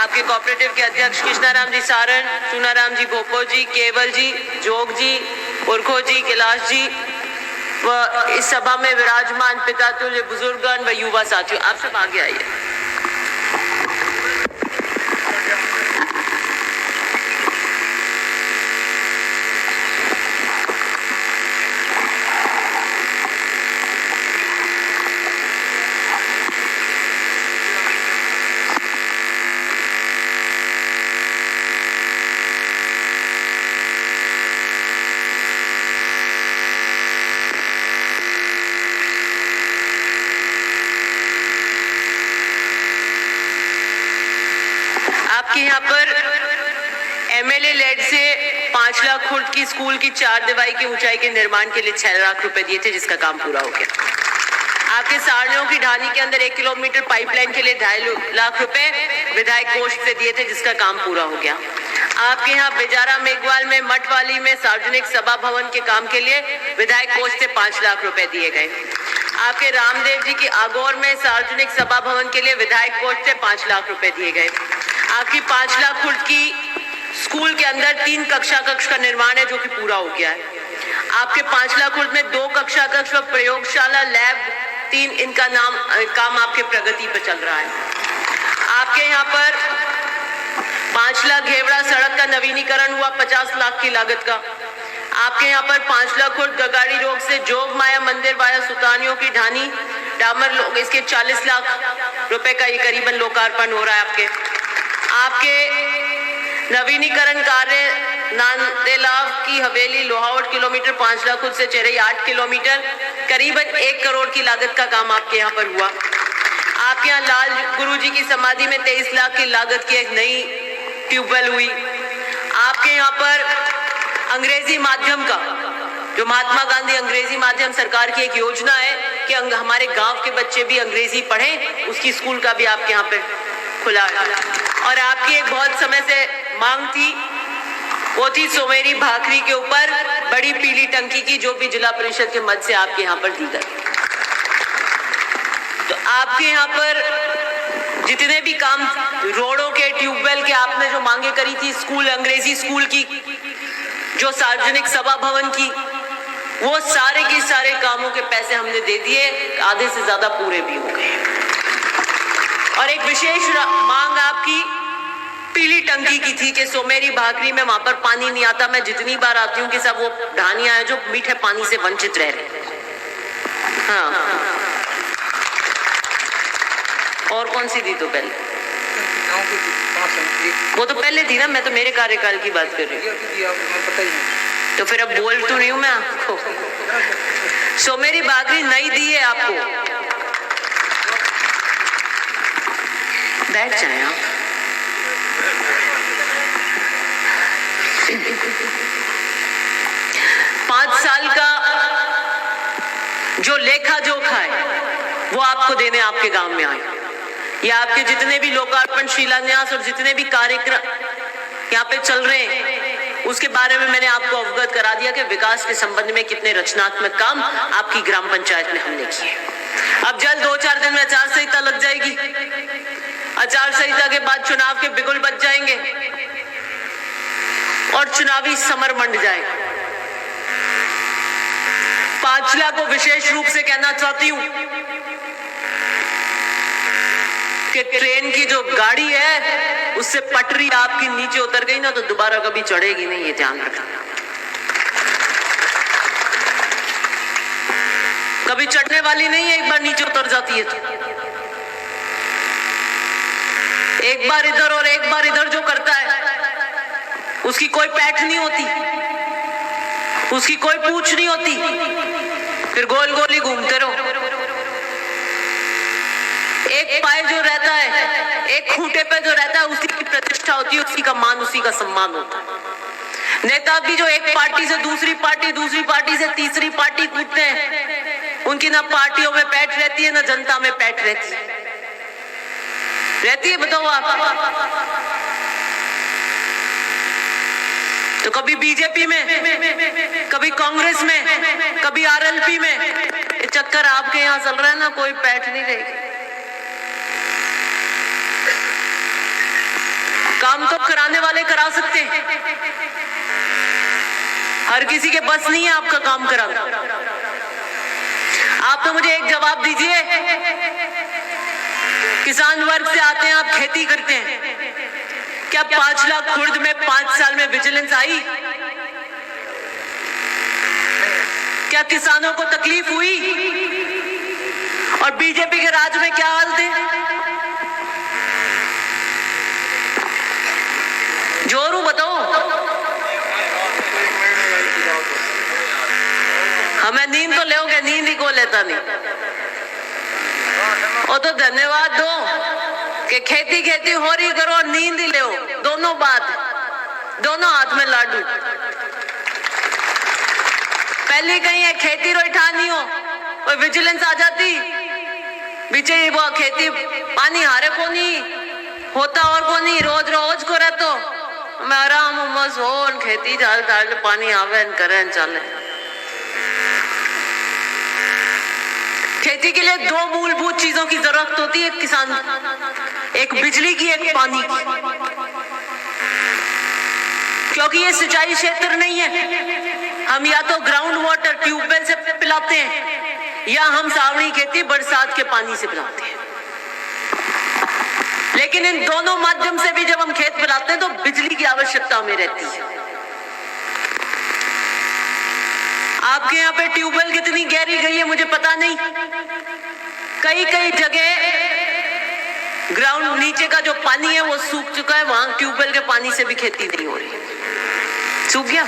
आपके कोऑपरेटिव के अध्यक्ष कृष्णाराम जी सारण, चूनाराम जी भोपो जी, केवल जी, जोग जी, पुरखो जी, कैलाश जी व इस सभा में विराजमान पिता तुल्य बुजुर्गगण व युवा साथियों, आप सब आगे आइए। आपके यहाँ पर एमएलए लेड से 5 लाख खुर्द की स्कूल की 4 दीवारी की ऊंचाई के निर्माण के लिए 6 लाख रुपए दिए थे, जिसका काम पूरा हो गया। आपके सारणियों की ढानी के अंदर 1 किलोमीटर पाइपलाइन के लिए 2.5 लाख रुपए विधायक कोष से दिए थे, जिसका काम पूरा हो गया। आपके यहाँ बेजारा मेघवाल में मठवाली में सार्वजनिक सभा भवन के काम के लिए विधायक कोष से 5 लाख रुपए दिए गए। आपके रामदेव जी की आगौर में सार्वजनिक सभा भवन के लिए विधायक कोष से 5 लाख रुपए दिए गए। आपकी 5 लाख खुर्द की स्कूल के अंदर 3 कक्षा कक्ष का निर्माण है, जो कि पूरा हो गया है। आपके 5 लाख खुर्द में 2 कक्षा कक्ष व प्रयोगशाला लैब 3 इनका काम आपके प्रगति पर चल रहा है। आपके यहाँ पर 5 लाख घेवड़ा सड़क का नवीनीकरण हुआ 50 लाख की लागत का। आपके यहाँ पर 5 लाख खुर्द गगाड़ी रोड से जोग माया मंदिर वाया सुतानियों की ढानी डामर लोग, इसके 40 लाख रुपए का ये करीबन लोकार्पण हो रहा है। आपके नवीनीकरण कार्य नांदेलाव की हवेली लोहावट किलोमीटर 5 लाख खुर्द से चेरई 8 किलोमीटर करीबन 1 करोड़ की लागत का काम आपके यहाँ पर हुआ। आपके यहाँ लाल गुरु जी की समाधि में 23 लाख की लागत की एक नई ट्यूबवेल हुई। आपके यहाँ पर अंग्रेजी माध्यम का, जो महात्मा गांधी अंग्रेजी माध्यम सरकार की एक योजना है कि हमारे गांव के बच्चे भी अंग्रेजी पढ़ें, उसकी स्कूल का भी आपके यहाँ पे खुला है। और आपकी एक बहुत समय से मांग थी, वो थी सोमेरी भाखरी के ऊपर बड़ी पीली टंकी की, जो भी जिला परिषद के मद से आपके यहाँ पर दी गई। तो आपके यहाँ पर जितने भी काम रोडों के, ट्यूबवेल के आपने जो मांगे करी थी, स्कूल, अंग्रेजी स्कूल की, जो सार्वजनिक सभा भवन की, वो सारे के सारे कामों के पैसे हमने दे दिए, आधे से ज्यादा पूरे भी हो गए। और एक विशेष मांग आपकी पीली टंकी की थी कि सोमेरी भाखरी में वहां पर पानी नहीं आता। मैं जितनी बार आती हूँ कि सब वो ढानियां हैं जो मीठे पानी से वंचित रह रहे। हाँ, और कौन सी दी तो पहले? वो तो पहले थी ना, मैं तो मेरे कार्यकाल की बात कर रही हूँ। तो फिर अब बोल तो रही हूँ मैं आपको, सोमेरी भाखरी नहीं दी है आपको। बैठ जाए आप। पांच साल का जो लेखा जोखा है वो आपको देने आपके गांव में आए। ये आपके जितने भी लोकार्पण, शिलान्यास और जितने भी कार्यक्रम यहाँ पे चल रहे हैं, उसके बारे में मैंने आपको अवगत करा दिया कि विकास के संबंध में कितने रचनात्मक काम आपकी ग्राम पंचायत में हमने किए। अब जल्द 2-4 दिन में आचार संहिता लग जाएगी। आचार संहिता के बाद चुनाव के बिगुल बज जाएंगे और चुनावी समर मंड जाएगा। 5 लाख को विशेष रूप से कहना चाहती हूं कि ट्रेन की जो गाड़ी है उससे पटरी आपकी नीचे उतर गई ना, तो दोबारा कभी चढ़ेगी नहीं, ये ध्यान रखना। कभी चढ़ने वाली नहीं है, एक बार नीचे उतर जाती है तो। एक बार इधर और एक बार इधर जो करता है उसकी कोई पैठ नहीं होती, उसकी कोई पूछ नहीं होती, फिर गोल गोल ही घूमते रहो। एक पाए जो रहता है, एक खूंटे पे जो रहता है, उसी की प्रतिष्ठा होती है, उसी का मान, उसी का सम्मान होता है। नेता भी जो एक पार्टी से दूसरी पार्टी, दूसरी पार्टी से तीसरी पार्टी कूदते हैं, उनकी ना पार्टियों में पैठ रहती है ना जनता में पैठ रहती है, बताओ आप। तो कभी बीजेपी में, कभी कांग्रेस में, कभी आरएलपी में, ये चक्कर आपके यहाँ चल रहा है ना, कोई पैठ नहीं रहेगी। काम तो कराने वाले करा सकते हैं, हर किसी के बस नहीं है आपका काम कराना। आप तो मुझे एक जवाब दीजिए, किसान वर्ग से आते हैं, आप खेती करते हैं, क्या 5 लाख खुर्द में 5 साल में विजिलेंस आई? क्या किसानों को तकलीफ हुई? और बीजेपी के राज में क्या हाल थे? जोरू बताओ, हमें नींद तो लोगे, नींद ही को लेता नहीं। और तो धन्यवाद दो कि खेती खेती हो रही करो और नींद ही ले, दोनों बात, दोनों हाथ में लाडू। पहले कहीं है खेती रोई ठानी हो और विजिलेंस आ जाती, बीचे वो खेती पानी हारे को नहीं होता और को नहीं, रोज रोज को रहतो मैं आराम उमस हो, खेती डाल डाल पानी आवे करें चले। खेती के लिए 2 मूलभूत चीजों की जरूरत होती है किसान, एक बिजली की, एक पानी की, क्योंकि ये सिंचाई क्षेत्र नहीं है। हम या तो ग्राउंड वाटर ट्यूबवेल से पिलाते हैं या हम सावनी खेती बरसात के पानी से पिलाते हैं, लेकिन इन दोनों माध्यम से भी जब हम खेत पिलाते हैं तो बिजली की आवश्यकता हमें रहती है। आपके यहाँ पे ट्यूबवेल कितनी गहरी गई है मुझे पता नहीं, कई कई जगह ग्राउंड नीचे का जो पानी है वो सूख चुका है, वहां ट्यूबवेल के पानी से भी खेती नहीं हो रही, सूख गया।